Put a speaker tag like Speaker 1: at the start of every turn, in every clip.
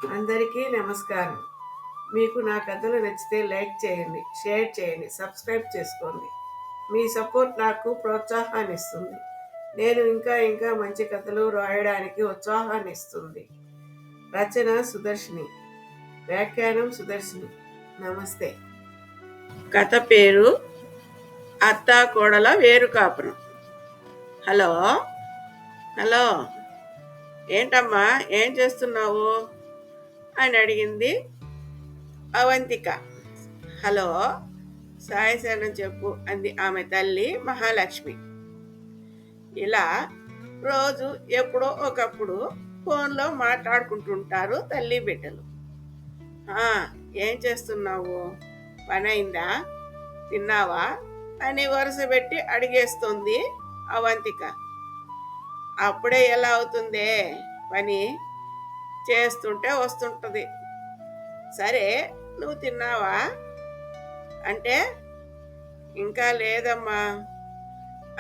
Speaker 1: అందరికీ నమస్కారం. మీకు నా కథలు నచ్చితే లైక్ చేయండి, షేర్ చేయండి, సబ్స్క్రైబ్ చేసుకోండి. మీ సపోర్ట్ నాకు ప్రోత్సాహాన్ని ఇస్తుంది. నేను ఇంకా మంచి కథలు రాయడానికి ఉత్సాహాన్ని ఇస్తుంది. రచన సుదర్శిని, వ్యాఖ్యానం సుదర్శిని. నమస్తే. కథ పేరు అత్తా కోడల వేరు కాపురం. హలో హలో ఏంటమ్మా, ఏం చేస్తున్నావు అని అడిగింది అవంతిక. హలో, సాయశరణం చెప్పు అంది ఆమె తల్లి మహాలక్ష్మి. ఇలా రోజు ఎప్పుడో ఒకప్పుడు ఫోన్లో మాట్లాడుకుంటుంటారు తల్లి బిడ్డలు. ఏం చేస్తున్నావు, పని అయిందా, తిన్నావా అని వరుస పెట్టి అడిగేస్తుంది అవంతిక. అప్పుడే ఎలా అవుతుందే, పని చేస్తుంటే వస్తుంటుంది. సరే, నువ్వు తిన్నావా అంటే ఇంకా లేదమ్మా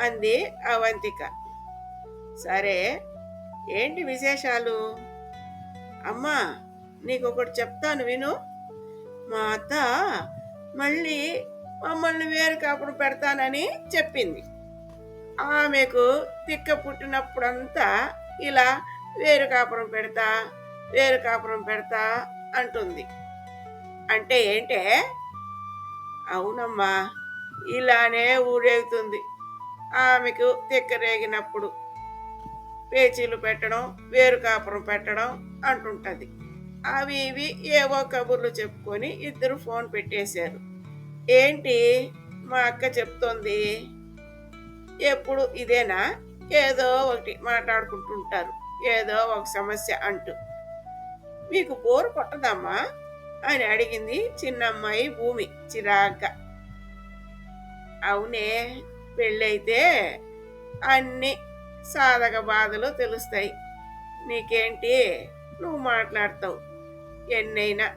Speaker 1: అంది అవంతిక. సరే, ఏంటి విశేషాలు? అమ్మా, నీకొకటి చెప్తాను విను. మా అత్త మళ్ళీ మమ్మల్ని వేరు కాపుడు పెడతానని చెప్పింది. ఆమెకు తిక్క పుట్టినప్పుడంతా ఇలా వేరు కాపురం పెడతా అంటుంది. అంటే ఏంటే? అవునమ్మా, ఇలానే ఊరేగుతుంది. ఆమెకు తిక్కరేగినప్పుడు పేచీలు పెట్టడం, వేరు కాపురం పెట్టడం అంటుంటది. అవి ఇవి ఏవో కబుర్లు చెప్పుకొని ఇద్దరు ఫోన్ పెట్టేశారు. ఏంటి మా అక్క చెప్తోంది, ఎప్పుడు ఇదేనా, ఏదో ఒకటి మాట్లాడుకుంటుంటారు, ఏదో ఒక సమస్య అంటూ. మీకు బోరు కొట్టదమ్మా అని అడిగింది చిన్నమ్మాయి భూమి చిరాగ్గా. అవునే, పెళ్ళైతే అన్ని సాధక బాధలు తెలుస్తాయి. నీకేంటి, నువ్వు మాట్లాడతావు ఎన్నైనా,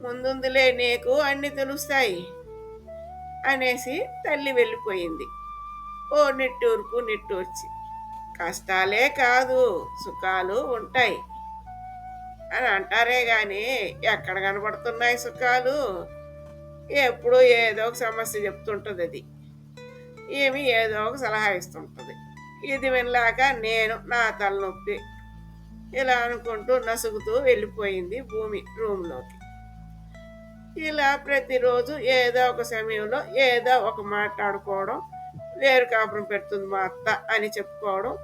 Speaker 1: ముందుందులే నీకు అన్ని తెలుస్తాయి అనేసి తల్లి వెళ్ళిపోయింది. ఓ నిట్టూర్చి, కష్టాలే కాదు సుఖాలు ఉంటాయి అని అంటారే గాని ఎక్కడ కనబడుతున్నాయి సుఖాలు? ఎప్పుడు ఏదో ఒక సమస్య చెప్తుంటుంది. అది ఏమి ఏదో ఒక సలహా ఇస్తుంటుంది. ఇది వినలాక నేను నా తలనొప్పి ఇలా అనుకుంటూ నసుగుతూ వెళ్ళిపోయింది భూమి రూమ్లోకి. ఇలా ప్రతిరోజు ఏదో ఒక సమయంలో ఏదో ఒక మాట్లాడుకోవడం, వేరు కాపురం పెడుతుంది మా అత్త అని చెప్పుకోవడం,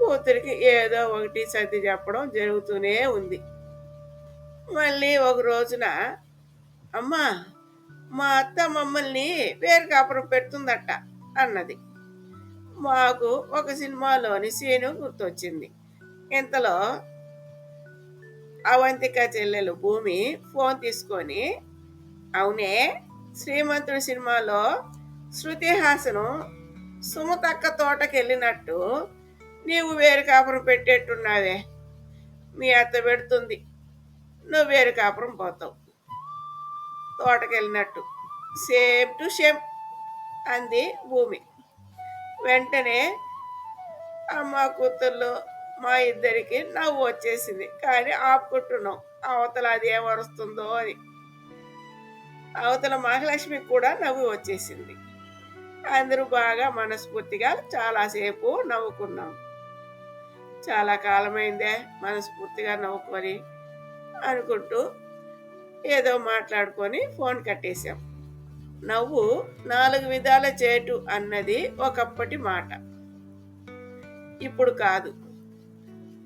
Speaker 1: కూతురికి ఏదో ఒకటి సర్ది చెప్పడం జరుగుతూనే ఉంది. మళ్ళీ ఒక రోజున, అమ్మా, మా అత్త మమ్మల్ని వేరు కాపురం పెడుతుందట అన్నది. మాకు ఒక సినిమాలోని సీను గుర్తొచ్చింది. ఇంతలో అవంతిక చెల్లెలు భూమి ఫోన్ తీసుకొని, అవునే, శ్రీమంతుడి సినిమాలో శృతి హాసను సుమతక్క తోటకి వెళ్ళినట్టు నీవు వేరు కాపురం పెట్టేట్టున్నావే, మీ అత్త పెడుతుంది, నువ్వు వేరు కాపురం పోతావు తోటకి వెళ్ళినట్టు, సేమ్ టు సేమ్ అంది భూమి. వెంటనే అమ్మ కూతుర్లు మా ఇద్దరికి నవ్వు వచ్చేసింది. కానీ ఆపుకుంటున్నాం, అవతల అది ఏమరుస్తుందో అని. అవతల మహాలక్ష్మికి కూడా నవ్వు వచ్చేసింది. అందరూ బాగా మనస్ఫూర్తిగా చాలాసేపు నవ్వుకున్నాం. చాలా కాలమైందే మనస్ఫూర్తిగా నవ్వుకొని అనుకుంటూ ఏదో మాట్లాడుకొని ఫోన్ కట్టేశాం. నవ్వు 4 విధాల చేటు అన్నది ఒకప్పటి మాట, ఇప్పుడు కాదు.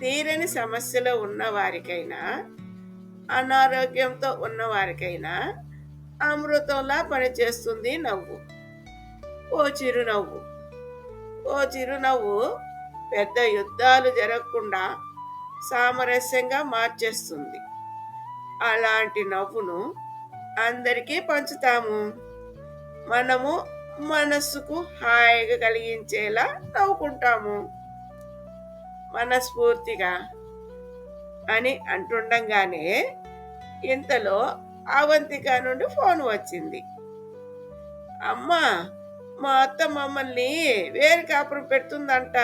Speaker 1: తీరని సమస్యలో ఉన్నవారికైనా, అనారోగ్యంతో ఉన్నవారికైనా అమృతంలా పనిచేస్తుంది నవ్వు. ఓ చిరునవ్వు పెద్ద యుద్ధాలు జరగకుండా సామరస్యంగా మార్చేస్తుంది. అలాంటి నవ్వును అందరికీ పంచుతాము. మనము మనస్సుకు హాయిగా కలిగించేలా నవ్వుకుంటాము మనస్ఫూర్తిగా అని అంటుండగానే ఇంతలో అవంతిక నుండి ఫోన్ వచ్చింది. అమ్మా, మా అత్త మమ్మల్ని వేరు కాపురం పెడుతుందంట.